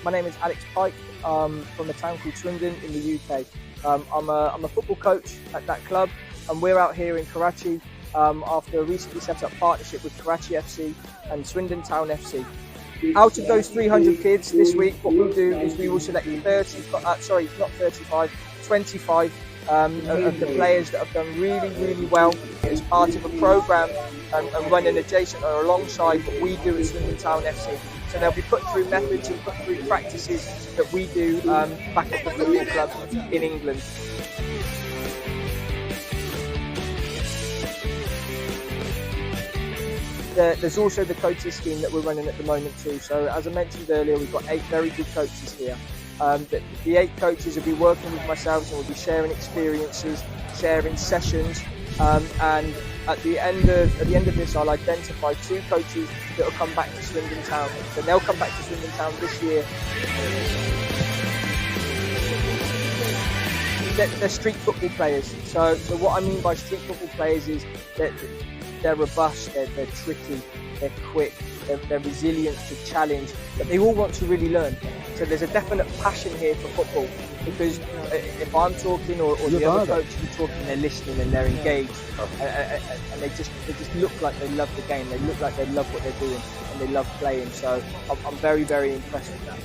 My name is Alex Pike, from a town called Swindon in the UK. I'm a football coach at that club, and we're out here in Karachi after a recently set up partnership with Karachi FC and Swindon Town FC. Out of those 300 kids this week, what we'll do is we will select 25 of the players that have done really, really well as part of a programme and running adjacent or alongside what we do at Swindon Town FC. So they'll be put through methods and put through practices that we do back at the football club in England. There's also the coaches scheme that we're running at the moment too. So as I mentioned earlier, we've got 8 very good coaches here. The 8 coaches will be working with myself, and we'll be sharing experiences, sharing sessions, and at the end of this, I'll identify 2 coaches that will come back to Swindon Town. So they'll come back to Swindon Town this year. They're street football players. So what I mean by street football players is that they're robust, they're tricky, they're quick, they're resilient to challenge, but they all want to really learn. So there's a definite passion here for football, because if I'm talking or the other coach is talking, they're listening and they're engaged, and they just look like they love the game, they look like they love what they're doing, and they love playing. So I'm very, very impressed with that.